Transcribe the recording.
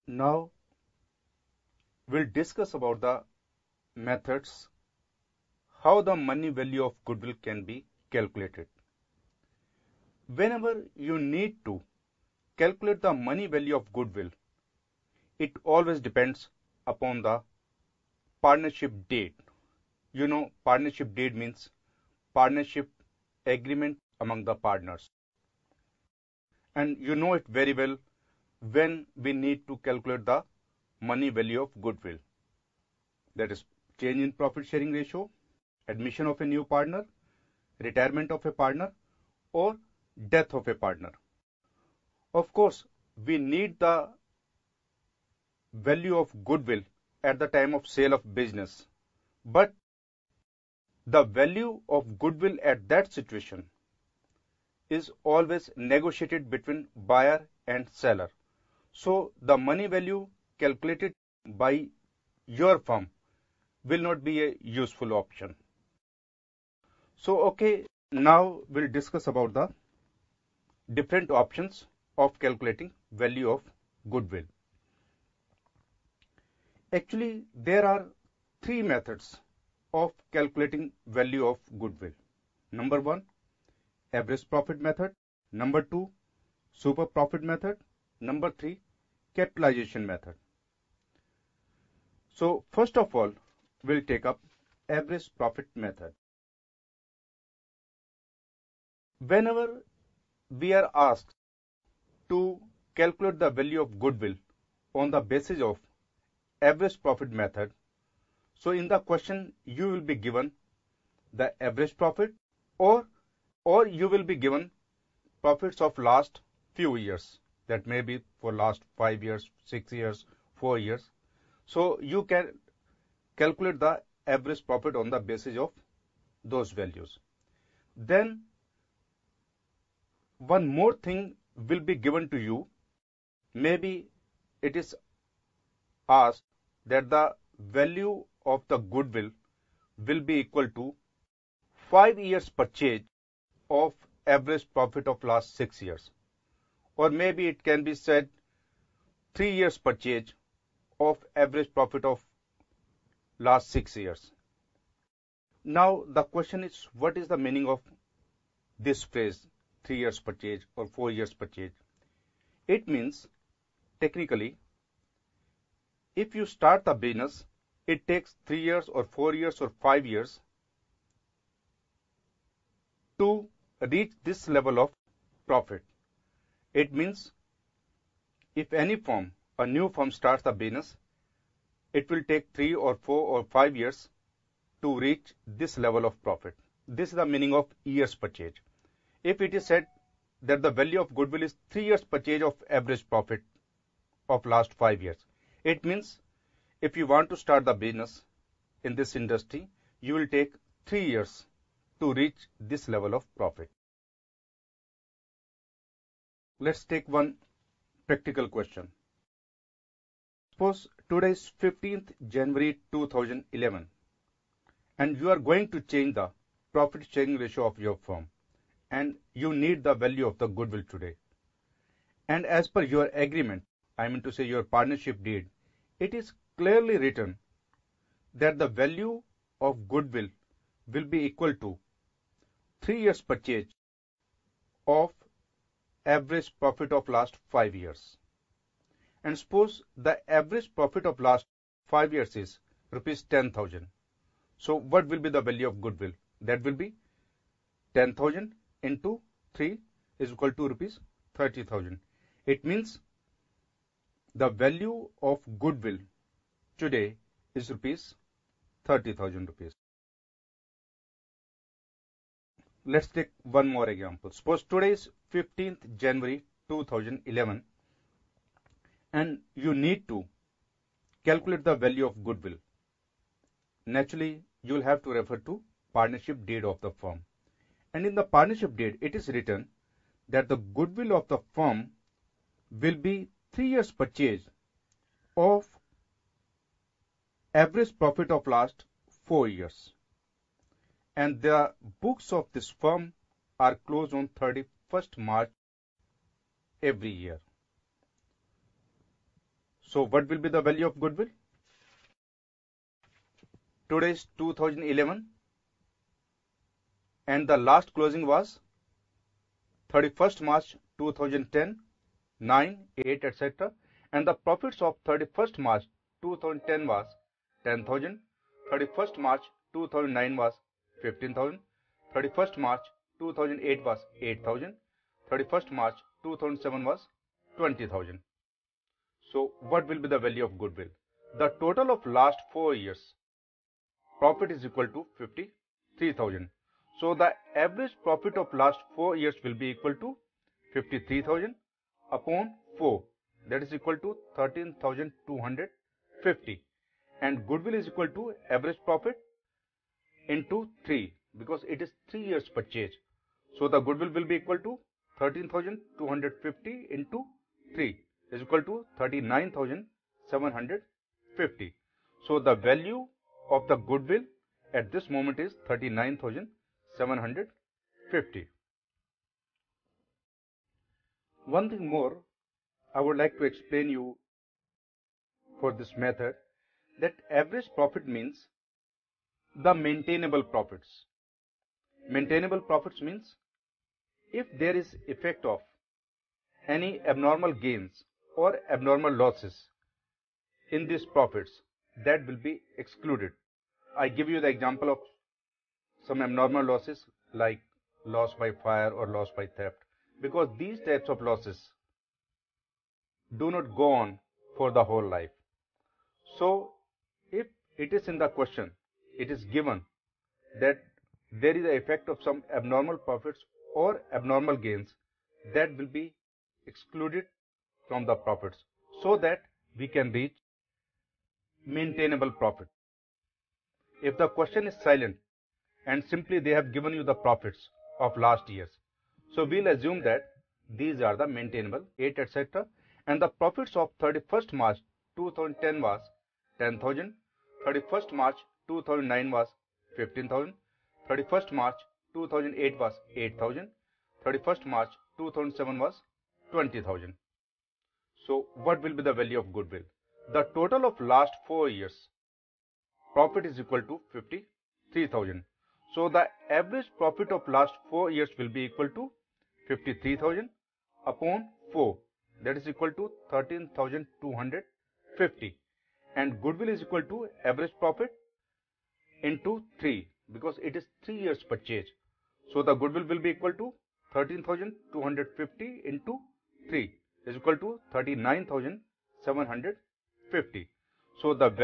Now we'll discuss about the methods how the money value of goodwill can be calculated. Whenever you need to calculate the money value of goodwill, it always depends upon the partnership deed. You know, partnership deed means partnership agreement among the partners. And you know it very well when we need to calculate the money value of goodwill. That is change in profit sharing ratio, admission of a new partner, retirement of a partner, or death of a partner. Of course, we need the value of goodwill at the time of sale of business, but the value of goodwill at that situation is always negotiated between buyer and seller. So the money value calculated by your firm will not be a useful option. So okay, now we'll discuss about the different options of calculating value of goodwill. Actually, there are three methods of calculating value of goodwill. Number one, average profit method. Number two, super profit method. Number three, capitalization method. So first of all, we'll take up average profit method. Whenever we are asked to calculate the value of goodwill on the basis of average profit method, so in the question you will be given the average profit or you will be given profits of last few years, that may be for last 5 years, 6 years, 4 years. So you can calculate the average profit on the basis of those values. Then one more thing will be given to you. Maybe it is asked that the value of the goodwill will be equal to 5 years purchase of average profit of last 6 years. Or maybe it can be said 3 years purchase of average profit of last 6 years. Now the question is, what is the meaning of this phrase 3 years purchase or 4 years purchase? It means technically, if you start the business, it takes 3 years or 4 years or 5 years to reach this level of profit. It means if any firm, a new firm starts the business, it will take 3 or 4 or 5 years to reach this level of profit. This is the meaning of years purchase. If it is said that the value of goodwill is 3 years purchase of average profit of last 5 years, it means if you want to start the business in this industry, you will take 3 years to reach this level of profit. Let's take one practical question. Suppose today is 15th January 2011 and you are going to change the profit sharing ratio of your firm and you need the value of the goodwill today. And as per your agreement, I mean to say your partnership deed, it is clearly written that the value of goodwill will be equal to 3 years purchase of average profit of last 5 years. And suppose the average profit of last 5 years is rupees 10,000. So what will be the value of goodwill? That will be 10,000 into 3 is equal to rupees 30,000. It means the value of goodwill today is rupees 30,000 rupees. Let's take one more example. Suppose today is 15th January 2011 and you need to calculate the value of goodwill. Naturally, you will have to refer to partnership deed of the firm. And in the partnership deed, it is written that the goodwill of the firm will be 3 years purchase of average profit of last 4 years. And the books of this firm are closed on 31st March every year. So what will be the value of goodwill? Today is 2011 and the last closing was 31st March 2010, 9, 8, etc. And the profits of 31st March 2010 was 10,000, 31st March 2009 was 15,000, 31st March 2008 was 8,000, 31st March 2007 was 20,000. So what will be the value of goodwill? The total of last 4 years profit is equal to 53,000. So the average profit of last 4 years will be equal to 53,000 upon 4, that is equal to 13,250, and goodwill is equal to average profit into 3 because it is 3 years purchase. So the goodwill will be equal to 13,250 into 3 is equal to 39,750. So the value of the goodwill at this moment is 39,750. One thing more I would like to explain you for this method, that average profit means the maintainable profits. Maintainable profits means if there is effect of any abnormal gains or abnormal losses in these profits, that will be excluded. I give you the example of some abnormal losses like loss by fire or loss by theft, because these types of losses do not go on for the whole life. So if it is in the question, it is given that there is an effect of some abnormal profits or abnormal gains, that will be excluded from the profits so that we can reach maintainable profit. If the question is silent and simply they have given you the profits of last years, so we'll assume that these are the maintainable 8, etc. And the profits of 31st March 2010 was 10,000, 31st March 2009 was 15,000, 31st March 2008 was 8,000, 31st March 2007 was 20,000. So what will be the value of goodwill? The total of last 4 years profit is equal to 53,000. So the average profit of last 4 years will be equal to 53,000 upon 4, that is equal to 13,250, and goodwill is equal to average profit into 3 because it is 3 years purchase. So the goodwill will be equal to 13,250 into 3 is equal to 39,750. So the value